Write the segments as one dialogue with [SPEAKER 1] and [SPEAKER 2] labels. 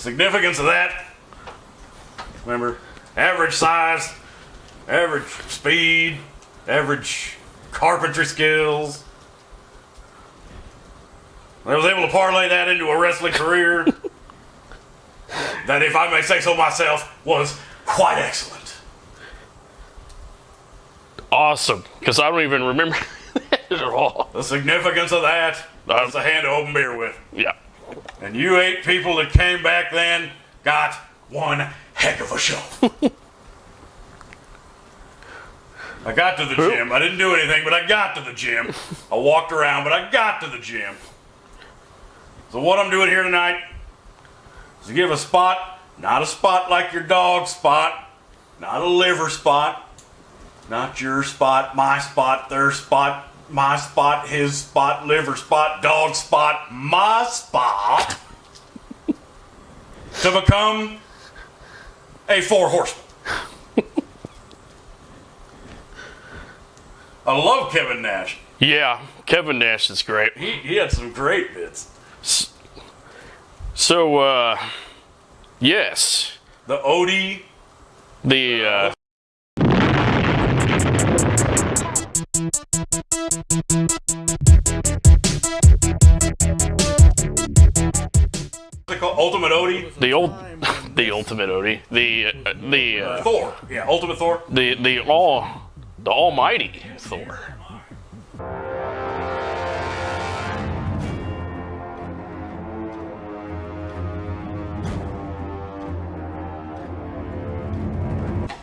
[SPEAKER 1] significance of that, remember, average size, average speed, average carpentry skills. I was able to parlay that into a wrestling career that, if I may say so myself, was quite excellent.
[SPEAKER 2] Awesome, because I don't even remember that at all.
[SPEAKER 1] The significance of that was a hand to open beer with.
[SPEAKER 2] Yeah.
[SPEAKER 1] And you 8 people that came back then got one heck of a show. I got to the gym. I didn't do anything, but I got to the gym. I walked around, but I got to the gym. So what I'm doing here tonight is to give a spot, not a spot like your dog spot, not a liver spot, not your spot, my spot, their spot, my spot, his spot, liver spot, dog spot, my spot, to become a 4 horseman. I love Kevin Nash.
[SPEAKER 2] Yeah, Kevin Nash is great.
[SPEAKER 1] He had some great bits.
[SPEAKER 2] So, yes.
[SPEAKER 1] The Odie.
[SPEAKER 2] The,
[SPEAKER 1] Ultimate Odie?
[SPEAKER 2] the Ultimate Odie. The
[SPEAKER 1] Thor. Yeah, Ultimate Thor.
[SPEAKER 2] The almighty Thor.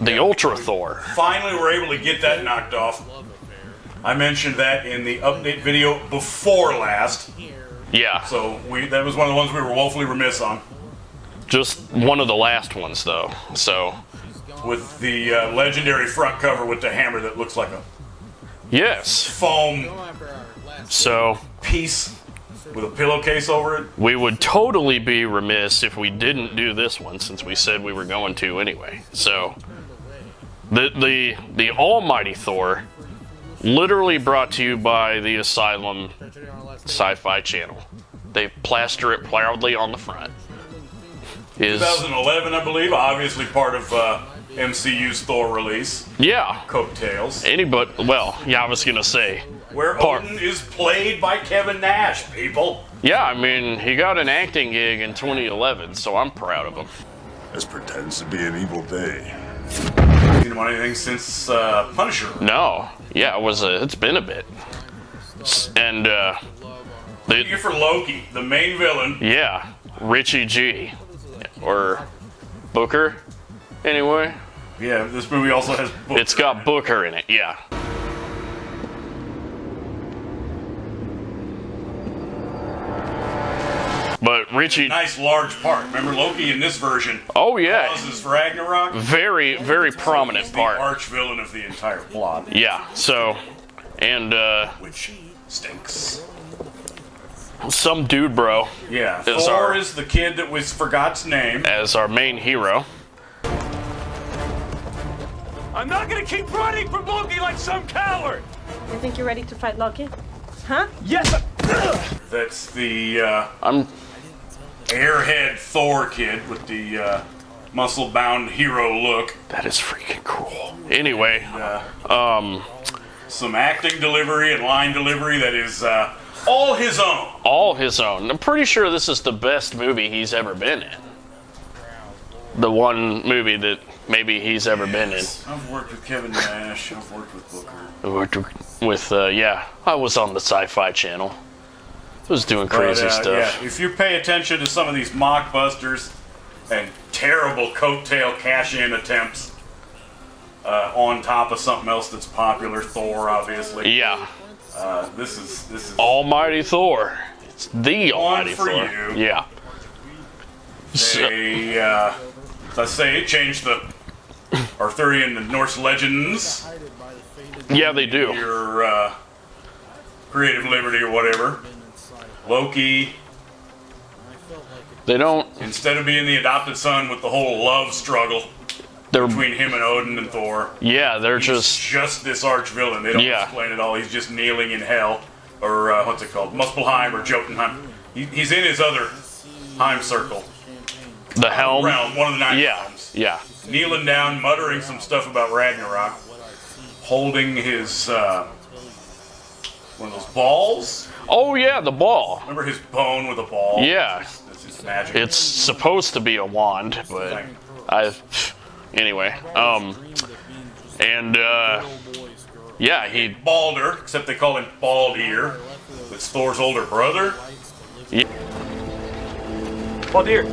[SPEAKER 2] The Ultra Thor.
[SPEAKER 1] Finally, we're able to get that knocked off. I mentioned that in the update video before last.
[SPEAKER 2] Yeah.
[SPEAKER 1] So that was one of the ones we were woefully remiss on.
[SPEAKER 2] Just one of the last ones, though. So.
[SPEAKER 1] With the legendary front cover with the hammer that looks like a
[SPEAKER 2] Yes.
[SPEAKER 1] foam
[SPEAKER 2] So.
[SPEAKER 1] piece with a pillowcase over it.
[SPEAKER 2] We would totally be remiss if we didn't do this one, since we said we were going to anyway. So. The almighty Thor, literally brought to you by the Asylum Sci-Fi Channel. They plaster it proudly on the front.
[SPEAKER 1] 2011, I believe, obviously part of MCU's Thor release.
[SPEAKER 2] Yeah.
[SPEAKER 1] Coattails.
[SPEAKER 2] Well, yeah, I was gonna say.
[SPEAKER 1] Where Odin is played by Kevin Nash, people.
[SPEAKER 2] Yeah, I mean, he got an acting gig in 2011, so I'm proud of him.
[SPEAKER 3] This pretends to be an evil day.
[SPEAKER 1] Seen him on anything since Punisher.
[SPEAKER 2] No. Yeah, it's been a bit. And,
[SPEAKER 1] You're for Loki, the main villain.
[SPEAKER 2] yeah, Richie G. Or Booker, anyway.
[SPEAKER 1] Yeah, this movie also has Booker.
[SPEAKER 2] It's got Booker in it, yeah. But Richie...
[SPEAKER 1] Nice large part. Remember Loki in this version?
[SPEAKER 2] Oh, yeah.
[SPEAKER 1] Pauses for Ragnarok.
[SPEAKER 2] Very, very prominent
[SPEAKER 1] He's
[SPEAKER 2] part.
[SPEAKER 1] the arch villain of the entire plot.
[SPEAKER 2] Yeah, so... And,
[SPEAKER 1] Which stinks.
[SPEAKER 2] some dude bro...
[SPEAKER 1] Yeah, Thor is the kid that was forgot's name.
[SPEAKER 2] As our main hero.
[SPEAKER 4] I'm not gonna keep running from Loki like some coward!
[SPEAKER 5] You think you're ready to fight Loki? Huh?
[SPEAKER 4] Yes,
[SPEAKER 1] That's the
[SPEAKER 2] I'm...
[SPEAKER 1] airhead Thor kid with the muscle-bound hero look.
[SPEAKER 2] That is freaking cool. Anyway,
[SPEAKER 1] Some acting delivery and line delivery that is all his own.
[SPEAKER 2] all his own. I'm pretty sure this is the best movie he's ever been in. The one movie that maybe he's ever been in.
[SPEAKER 1] I've worked with Kevin Nash. I've worked with Booker.
[SPEAKER 2] I worked with, yeah, I was on the Sci-Fi Channel. I was doing crazy stuff.
[SPEAKER 1] Yeah, if you pay attention to some of these mockbusters and terrible coattail cash-in attempts on top of something else that's popular, Thor, obviously.
[SPEAKER 2] Yeah.
[SPEAKER 1] This is
[SPEAKER 2] Almighty Thor. It's the
[SPEAKER 1] one
[SPEAKER 2] Almighty
[SPEAKER 1] for
[SPEAKER 2] Thor.
[SPEAKER 1] you.
[SPEAKER 2] Yeah.
[SPEAKER 1] They, as I say, it changed the Arthurian and Norse legends.
[SPEAKER 2] Yeah, they do.
[SPEAKER 1] Your creative liberty or whatever. Loki,
[SPEAKER 2] They don't.
[SPEAKER 1] instead of being the adopted son with the whole love struggle
[SPEAKER 2] They're.
[SPEAKER 1] between him and Odin and Thor,
[SPEAKER 2] Yeah, they're
[SPEAKER 1] he's just this arch villain. They don't
[SPEAKER 2] Yeah.
[SPEAKER 1] explain it all. He's just kneeling in hell, or what's it called, Muspelheim or Jotunheim. He's in his other Heim circle.
[SPEAKER 2] The helm.
[SPEAKER 1] Realm, one of the 9
[SPEAKER 2] Yeah,
[SPEAKER 1] realms.
[SPEAKER 2] yeah.
[SPEAKER 1] Kneeling down, muttering some stuff about Ragnarok, holding his one of those balls.
[SPEAKER 2] Oh yeah, the ball.
[SPEAKER 1] Remember his bone with a ball?
[SPEAKER 2] Yeah.
[SPEAKER 1] That's his magic.
[SPEAKER 2] It's supposed to be a wand, but anyway. Yeah, he.
[SPEAKER 1] Balder, except they call him Baldir. It's Thor's older brother.
[SPEAKER 6] Baldir,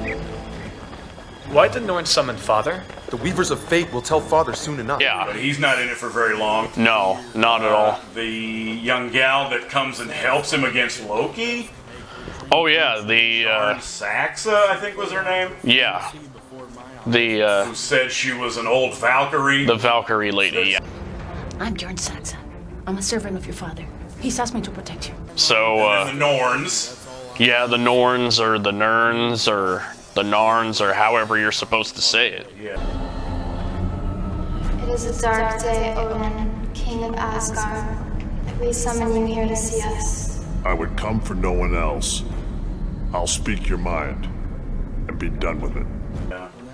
[SPEAKER 6] why did Norn summon Father?
[SPEAKER 7] The Weavers of Fate will tell Father soon enough.
[SPEAKER 1] But
[SPEAKER 2] Yeah.
[SPEAKER 1] he's not in it for very long.
[SPEAKER 2] No, not at all.
[SPEAKER 1] The young gal that comes and helps him against Loki,
[SPEAKER 2] Oh yeah, the
[SPEAKER 1] Saxa, I think was her name,
[SPEAKER 2] yeah, the
[SPEAKER 1] who said she was an old Valkyrie.
[SPEAKER 2] Valkyrie lady. Yeah.
[SPEAKER 8] I'm Bjorn Saxa. I'm a servant of your father. He's asked me to protect you.
[SPEAKER 2] So
[SPEAKER 1] And the Norns.
[SPEAKER 2] yeah, the Norns or the Nerns or the Narns or however you're supposed to say it.
[SPEAKER 1] Yeah.
[SPEAKER 9] It is a dark day, Odin, King of Asgard. We summon you here to see us.
[SPEAKER 3] I would come for no one else. I'll speak your mind and be done with it.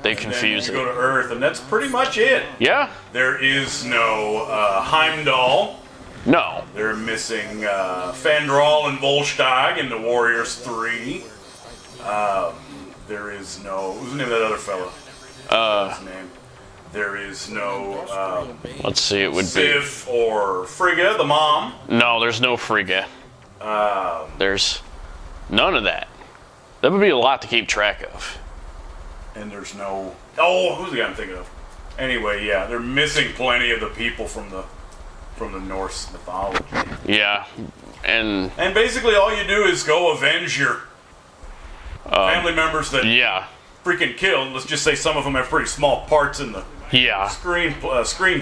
[SPEAKER 2] They
[SPEAKER 1] Then
[SPEAKER 2] confuse
[SPEAKER 1] you go
[SPEAKER 2] it.
[SPEAKER 1] to Earth, and that's pretty much it.
[SPEAKER 2] Yeah?
[SPEAKER 1] There is no Heimdall.
[SPEAKER 2] No.
[SPEAKER 1] They're missing Fandral and Volstagg in the Warriors 3. There is no... Who's the name of that other fella? What's his name? There is no
[SPEAKER 2] Let's see, it would be.
[SPEAKER 1] Sif or Frigga, the mom.
[SPEAKER 2] No, there's no Frigga. There's none of that. That would be a lot to keep track of.
[SPEAKER 1] And there's no... Oh, who's the guy I'm thinking of? Anyway, yeah, they're missing plenty of the people from the Norse mythology.
[SPEAKER 2] Yeah. And
[SPEAKER 1] And basically all you do is go avenge your family members that
[SPEAKER 2] yeah.
[SPEAKER 1] freaking killed. Let's just say some of them have pretty small parts in the
[SPEAKER 2] Yeah.
[SPEAKER 1] screen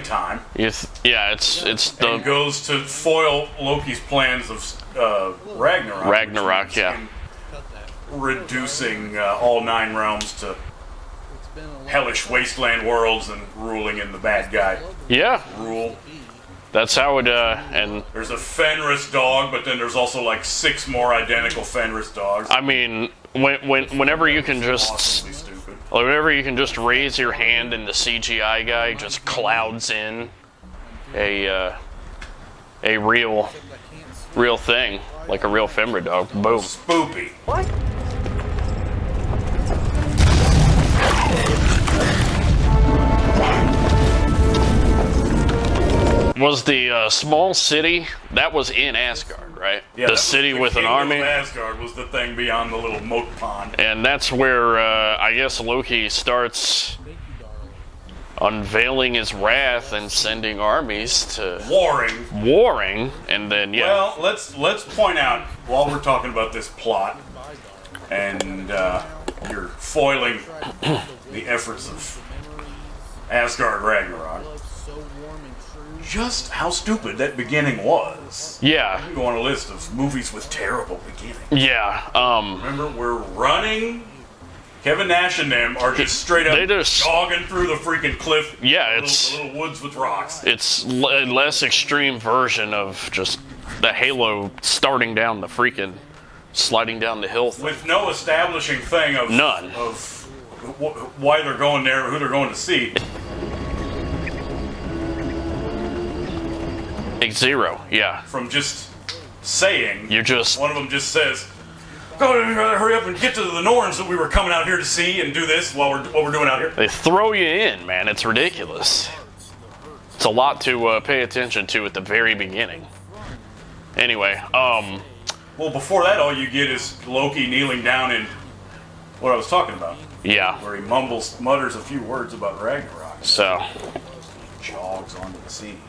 [SPEAKER 1] time.
[SPEAKER 2] It's
[SPEAKER 1] And
[SPEAKER 2] the
[SPEAKER 1] goes to foil Loki's plans of Ragnarok.
[SPEAKER 2] Ragnarok,
[SPEAKER 1] which
[SPEAKER 2] yeah.
[SPEAKER 1] means reducing all 9 realms to hellish wasteland worlds and ruling in the bad guy
[SPEAKER 2] Yeah.
[SPEAKER 1] rule.
[SPEAKER 2] That's how it and
[SPEAKER 1] There's a Fenris dog, but then there's also like 6 more identical Fenris dogs.
[SPEAKER 2] I mean whenever you can just
[SPEAKER 1] Awesomely stupid.
[SPEAKER 2] whenever you can just raise your hand and the CGI guy just clouds in a real thing, like a real Fenrir dog. Boom.
[SPEAKER 1] Spoopy.
[SPEAKER 2] Was the small city that was in Asgard, right?
[SPEAKER 1] Yeah,
[SPEAKER 2] The city with an
[SPEAKER 1] kingdom
[SPEAKER 2] army.
[SPEAKER 1] of Asgard was the thing beyond the little moat pond.
[SPEAKER 2] And that's where I guess Loki starts unveiling his wrath and sending armies to
[SPEAKER 1] Warring.
[SPEAKER 2] and then yeah.
[SPEAKER 1] Well, let's point out while we're talking about this plot, and you're foiling the efforts of Asgard Ragnarok, just how stupid that beginning was.
[SPEAKER 2] Yeah,
[SPEAKER 1] You go on a list of movies with terrible beginnings.
[SPEAKER 2] yeah.
[SPEAKER 1] Remember, we're running. Kevin Nash and them are just straight up
[SPEAKER 2] They just-
[SPEAKER 1] jogging through the freaking cliff.
[SPEAKER 2] Yeah,
[SPEAKER 1] the
[SPEAKER 2] it's-
[SPEAKER 1] little woods with rocks.
[SPEAKER 2] It's a less extreme version of just the Halo starting down the freaking sliding down the hill thing.
[SPEAKER 1] With no establishing thing of
[SPEAKER 2] None.
[SPEAKER 1] of why they're going there, who they're going to see.
[SPEAKER 2] Zero. Yeah,
[SPEAKER 1] From just saying,
[SPEAKER 2] you just
[SPEAKER 1] one of them just says, "Go hurry up and get to the Norns that we were coming out here to see and do this while what we're doing out here."
[SPEAKER 2] they throw you in, man. It's ridiculous. It's a lot to pay attention to at the very beginning. Anyway,
[SPEAKER 1] Well, before that, all you get is Loki kneeling down in what I was talking about,
[SPEAKER 2] yeah.
[SPEAKER 1] where he mutters a few words about Ragnarok,
[SPEAKER 2] So
[SPEAKER 1] jogs onto the scene.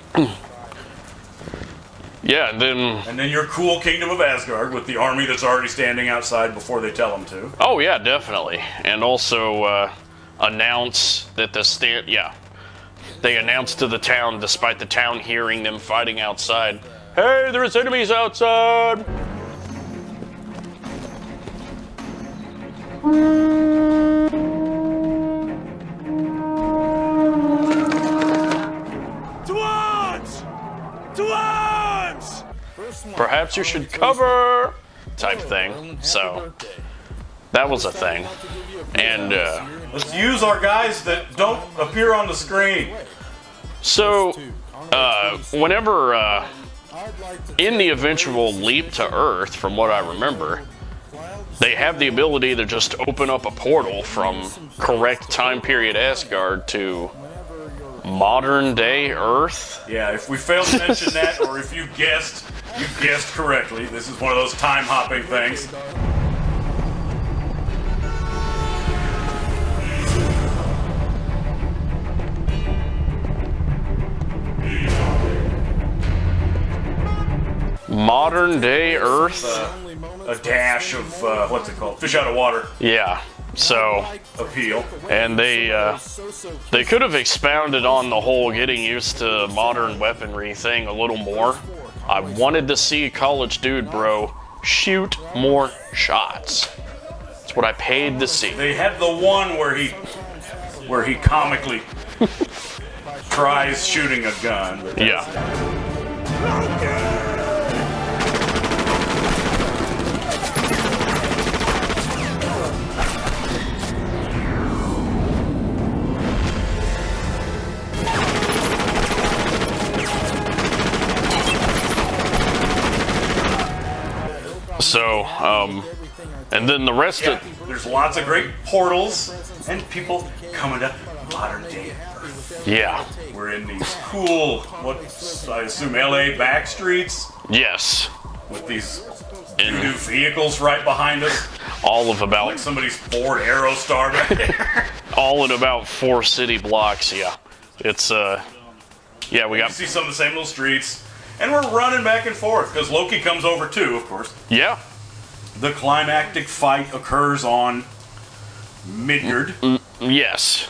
[SPEAKER 2] yeah, and then
[SPEAKER 1] your cool kingdom of Asgard with the army that's already standing outside before they tell them to.
[SPEAKER 2] oh yeah, definitely, and also announce that they announced to the town, despite the town hearing them fighting outside. Hey, there's enemies outside.
[SPEAKER 4] To arms! To arms!
[SPEAKER 2] Perhaps you should cover, type thing. So that was a thing. And
[SPEAKER 1] let's use our guys that don't appear on the screen.
[SPEAKER 2] so, whenever in the eventual leap to Earth, from what I remember, they have the ability to just open up a portal from correct time period Asgard to modern day Earth.
[SPEAKER 1] Yeah, if we failed to mention that, or if you guessed correctly, this is one of those time hopping things.
[SPEAKER 2] Modern day Earth.
[SPEAKER 1] A dash of what's it called? Fish out of water
[SPEAKER 2] Yeah. So,
[SPEAKER 1] appeal.
[SPEAKER 2] and they could have expounded on the whole getting used to modern weaponry thing a little more. I wanted to see college dude, bro, shoot more shots. That's what I paid to see.
[SPEAKER 1] They had the one where he comically tries shooting a gun. But
[SPEAKER 2] Yeah. So, and then the rest
[SPEAKER 1] yeah,
[SPEAKER 2] of,
[SPEAKER 1] there's lots of great portals and people coming to modern day Earth.
[SPEAKER 2] yeah,
[SPEAKER 1] We're in these cool, what I assume LA back streets
[SPEAKER 2] yes,
[SPEAKER 1] with these new vehicles right behind us.
[SPEAKER 2] all of about,
[SPEAKER 1] Like somebody's Ford Aerostar back there.
[SPEAKER 2] all in about 4 city blocks, yeah. It's, yeah, we
[SPEAKER 1] You
[SPEAKER 2] got,
[SPEAKER 1] see some of the same little streets. And we're running back and forth, because Loki comes over too, of course.
[SPEAKER 2] yeah,
[SPEAKER 1] The climactic fight occurs on Midgard.
[SPEAKER 2] yes.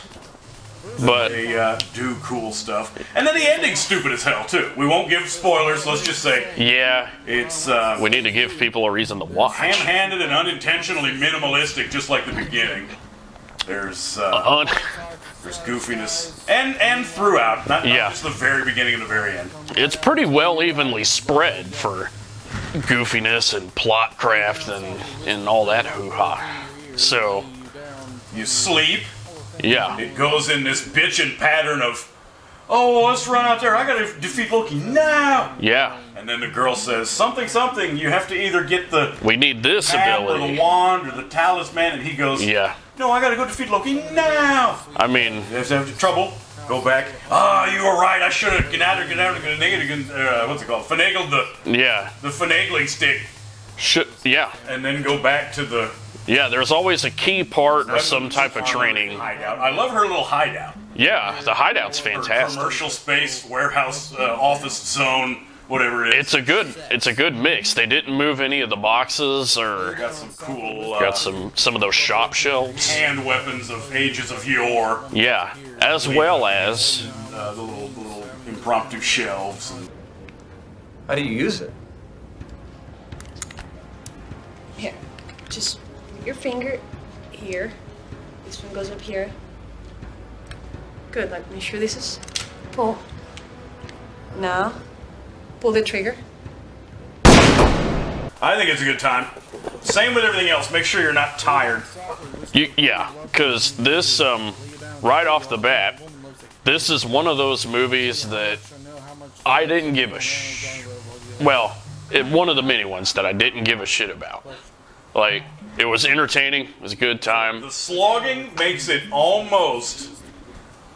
[SPEAKER 2] But,
[SPEAKER 1] They do cool stuff. And then the ending's stupid as hell, too. We won't give spoilers, let's just say
[SPEAKER 2] yeah,
[SPEAKER 1] it's
[SPEAKER 2] we need to give people a reason to watch.
[SPEAKER 1] ham-handed and unintentionally minimalistic, just like the beginning. There's there's goofiness. And throughout, not
[SPEAKER 2] Yeah.
[SPEAKER 1] just the very beginning and the very end.
[SPEAKER 2] It's pretty well evenly spread for goofiness and plot craft and all that hoo-ha. So,
[SPEAKER 1] You sleep,
[SPEAKER 2] yeah,
[SPEAKER 1] it goes in this bitchin' pattern of, oh, let's run out there, I gotta defeat Loki now!
[SPEAKER 2] yeah,
[SPEAKER 1] And then the girl says, something, you have to either get the
[SPEAKER 2] we need this
[SPEAKER 1] hat or the
[SPEAKER 2] ability.
[SPEAKER 1] wand or the talisman, and he goes,
[SPEAKER 2] Yeah,
[SPEAKER 1] no, I gotta go defeat Loki now!
[SPEAKER 2] I mean,
[SPEAKER 1] If there's trouble, go back. Ah, you were right, I should have what's it called? Finagled
[SPEAKER 2] yeah,
[SPEAKER 1] the finagling stick,
[SPEAKER 2] yeah,
[SPEAKER 1] and then go back to the
[SPEAKER 2] yeah, there's always a key part or some type of training.
[SPEAKER 1] hideout. I love her little hideout.
[SPEAKER 2] Yeah, the hideout's
[SPEAKER 1] Her
[SPEAKER 2] fantastic.
[SPEAKER 1] commercial space, warehouse, office zone, whatever it is.
[SPEAKER 2] It's a good mix. They didn't move any of the boxes or
[SPEAKER 1] Got some cool
[SPEAKER 2] got some of those shop shelves.
[SPEAKER 1] hand weapons of ages of yore.
[SPEAKER 2] Yeah, as well as
[SPEAKER 1] The little impromptu shelves. And
[SPEAKER 6] How do you use it?
[SPEAKER 5] Here, just your finger here. This one goes up here. Good, like make sure this is pull. Now, pull the trigger.
[SPEAKER 1] I think it's a good time. Same with everything else. Make sure you're not tired.
[SPEAKER 2] yeah, because this right off the bat, this is one of those movies that I didn't give a one of the many ones that I didn't give a shit about. Like, it was entertaining, it was a good time.
[SPEAKER 1] The slogging makes it almost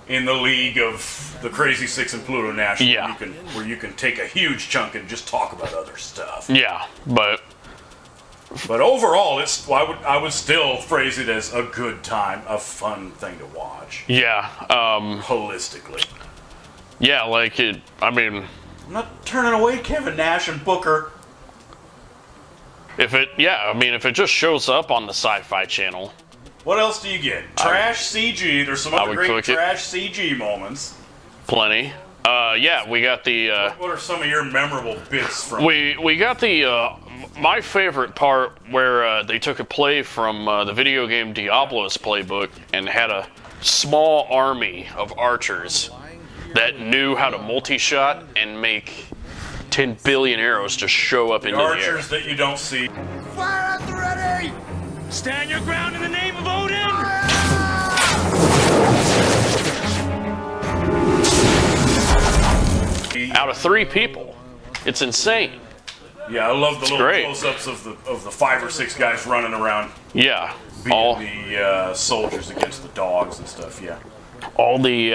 [SPEAKER 1] in the league of the Crazy Six and Pluto National.
[SPEAKER 2] Yeah.
[SPEAKER 1] Where you can take a huge chunk and just talk about other stuff.
[SPEAKER 2] Yeah, but
[SPEAKER 1] But overall, I would still phrase it as a good time, a fun thing to watch.
[SPEAKER 2] yeah,
[SPEAKER 1] Holistically.
[SPEAKER 2] yeah, like it, I mean,
[SPEAKER 1] I'm not turning away Kevin Nash and Booker.
[SPEAKER 2] if it just shows up on the Sci-Fi Channel,
[SPEAKER 1] What else do you get? Trash CG. There's some
[SPEAKER 2] I
[SPEAKER 1] other
[SPEAKER 2] would
[SPEAKER 1] great
[SPEAKER 2] cook it.
[SPEAKER 1] trash CG moments.
[SPEAKER 2] plenty. Yeah, we got the,
[SPEAKER 1] What are some of your memorable bits from?
[SPEAKER 2] we got the, my favorite part where they took a play from the video game Diablo's playbook and had a small army of archers that knew how to multi-shot and make 10 billion arrows just show up into the air.
[SPEAKER 1] Archers that you don't see.
[SPEAKER 4] Stand your ground in the name of Odin!
[SPEAKER 2] with 3 people. It's insane.
[SPEAKER 1] Yeah, I love the little
[SPEAKER 2] great.
[SPEAKER 1] close-ups of the 5 or 6 guys running around,
[SPEAKER 2] Yeah.
[SPEAKER 1] beating the soldiers against the dogs and stuff. Yeah.
[SPEAKER 2] All the,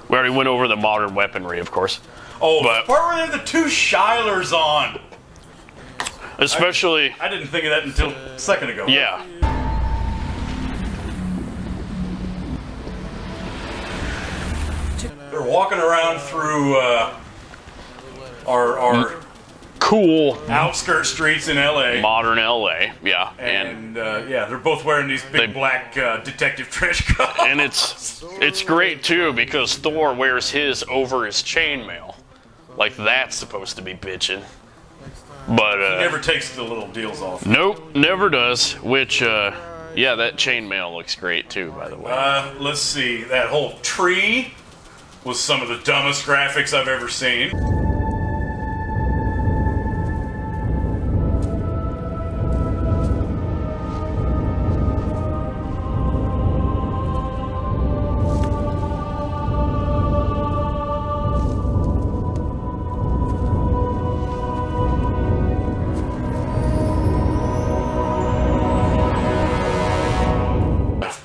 [SPEAKER 2] we already went over the modern weaponry, of course.
[SPEAKER 1] Oh,
[SPEAKER 2] But-
[SPEAKER 1] the part where they have the 2 Shylers on.
[SPEAKER 2] Especially,
[SPEAKER 1] I didn't think of that until a second ago.
[SPEAKER 2] yeah.
[SPEAKER 1] They're walking around through our
[SPEAKER 2] Cool
[SPEAKER 1] outskirt streets in L.A.
[SPEAKER 2] modern LA, yeah.
[SPEAKER 1] And yeah, they're both wearing these big black detective trench coats.
[SPEAKER 2] And it's great too because Thor wears his over his chainmail. Like that's supposed to be bitchin'. But
[SPEAKER 1] He never takes the little deals off.
[SPEAKER 2] nope, never does. Which yeah, that chainmail looks great too, by the way.
[SPEAKER 1] Let's see. That whole tree was some of the dumbest graphics I've ever seen.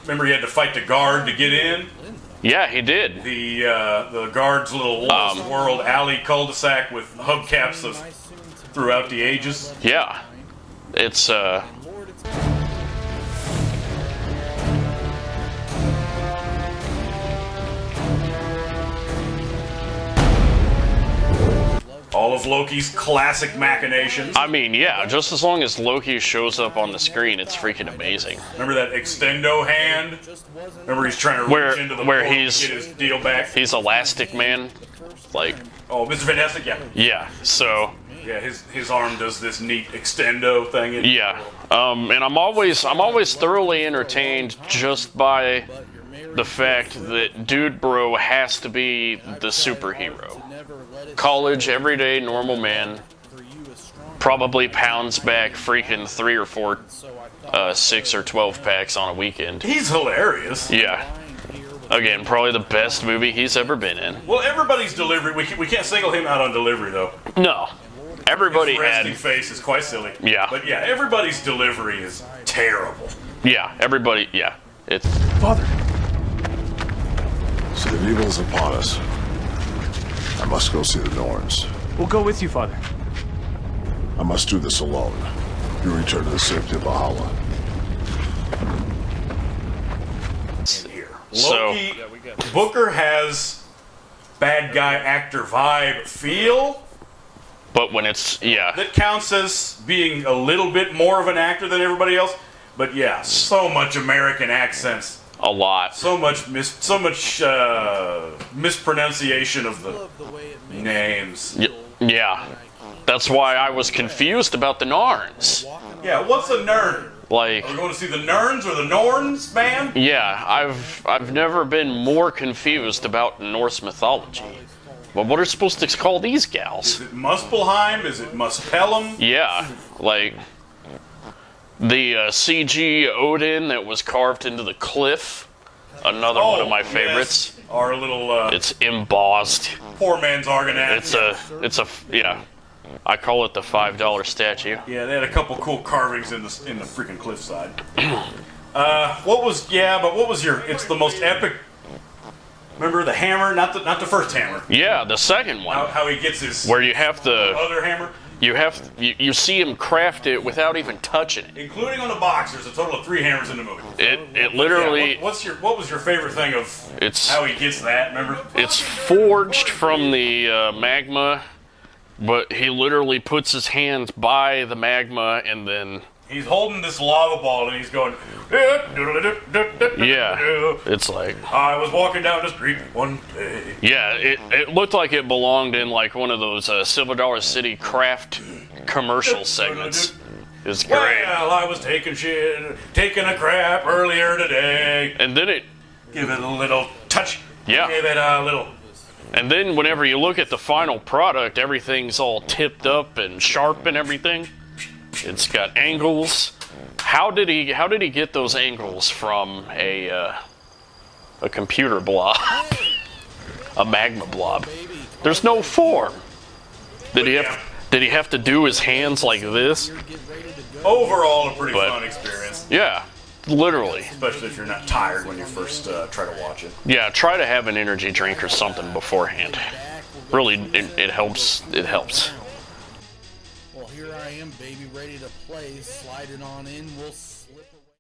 [SPEAKER 1] Remember, you had to fight the guard to get in.
[SPEAKER 2] Yeah, he did.
[SPEAKER 1] The guard's little lost world alley cul-de-sac with hubcaps of throughout the ages.
[SPEAKER 2] Yeah. It's
[SPEAKER 1] All of Loki's classic machinations.
[SPEAKER 2] I mean, yeah, just as long as Loki shows up on the screen, it's freaking amazing.
[SPEAKER 1] Remember that extendo hand? Remember he's trying to
[SPEAKER 2] Where-
[SPEAKER 1] reach into the
[SPEAKER 2] where
[SPEAKER 1] boat
[SPEAKER 2] he's-
[SPEAKER 1] to get his deal back?
[SPEAKER 2] He's Elastic Man. Like,
[SPEAKER 1] Oh, Mr. Fantastic, yeah.
[SPEAKER 2] yeah, so
[SPEAKER 1] Yeah, his arm does this neat extendo thing.
[SPEAKER 2] yeah. And I'm always thoroughly entertained just by the fact that Dude Bro has to be the superhero. College, everyday, normal man probably pounds back freaking 3 or 4 6 or 12 packs on a weekend.
[SPEAKER 1] He's hilarious.
[SPEAKER 2] Yeah. Again, probably the best movie he's ever been in.
[SPEAKER 1] Well, everybody's delivery, we can't single him out on delivery, though.
[SPEAKER 2] No. Everybody
[SPEAKER 1] His resting
[SPEAKER 2] had.
[SPEAKER 1] face is quite silly.
[SPEAKER 2] Yeah.
[SPEAKER 1] But yeah, everybody's delivery is terrible.
[SPEAKER 2] Yeah, everybody. Yeah. It's.
[SPEAKER 7] Father,
[SPEAKER 3] So the evil is upon us. I must go see the Norns.
[SPEAKER 6] We'll go with you, Father.
[SPEAKER 3] I must do this alone. You return to the safety of Valhalla.
[SPEAKER 1] Here.
[SPEAKER 2] So-
[SPEAKER 1] Loki, Booker has bad guy actor vibe feel.
[SPEAKER 2] But when it's. Yeah.
[SPEAKER 1] That counts as being a little bit more of an actor than everybody else. But yeah, so much American accents,
[SPEAKER 2] A lot.
[SPEAKER 1] so much mispronunciation of the names.
[SPEAKER 2] Yeah. That's why I was confused about the Narns.
[SPEAKER 1] Yeah, what's a Nern?
[SPEAKER 2] Like.
[SPEAKER 1] Are we going to see the Nerns or the Norns, man?
[SPEAKER 2] Yeah, I've never been more confused about Norse mythology. But what are supposed to call these gals?
[SPEAKER 1] Is it Muspelheim? Is it Muspellum?
[SPEAKER 2] Yeah, like the CG Odin that was carved into the cliff. Another one of my favorites.
[SPEAKER 1] Yes. Our little
[SPEAKER 2] It's embossed.
[SPEAKER 1] poor man's Argonath.
[SPEAKER 2] It's a yeah. I call it the $5 statue.
[SPEAKER 1] Yeah, they had a couple cool carvings in the freaking cliffside. What was your? It's the most epic. Remember the hammer? Not the first hammer.
[SPEAKER 2] Yeah, the second one
[SPEAKER 1] How he gets his
[SPEAKER 2] where you have the
[SPEAKER 1] other hammer,
[SPEAKER 2] you see him craft it without even touching it.
[SPEAKER 1] including on the box. There's a total of 3 hammers in the movie.
[SPEAKER 2] It literally
[SPEAKER 1] Yeah, what was your favorite thing of
[SPEAKER 2] it's
[SPEAKER 1] how he gets that? Remember?
[SPEAKER 2] it's forged from the magma, but he literally puts his hands by the magma and then
[SPEAKER 1] He's holding this lava ball and he's going.
[SPEAKER 2] yeah, it's like
[SPEAKER 1] I was walking down the street one day.
[SPEAKER 2] yeah, it looked like it belonged in like one of those Silver Dollar City craft commercial segments. It's great.
[SPEAKER 1] Well, I was taking a crap earlier today.
[SPEAKER 2] And then it
[SPEAKER 1] Give it a little touch.
[SPEAKER 2] Yeah.
[SPEAKER 1] Give it a little.
[SPEAKER 2] and then whenever you look at the final product, everything's all tipped up and sharp and everything. It's got angles. How did he get those angles from a computer blob? A magma blob. There's no form. Did he have to do his hands like this?
[SPEAKER 1] Overall, a pretty
[SPEAKER 2] But-
[SPEAKER 1] fun experience.
[SPEAKER 2] Yeah, literally.
[SPEAKER 1] Especially if you're not tired when you first try to watch it.
[SPEAKER 2] Yeah, try to have an energy drink or something beforehand. Really, it helps. It helps.
[SPEAKER 10] Well, here I am, baby, ready to play. Slide it on in, we'll see.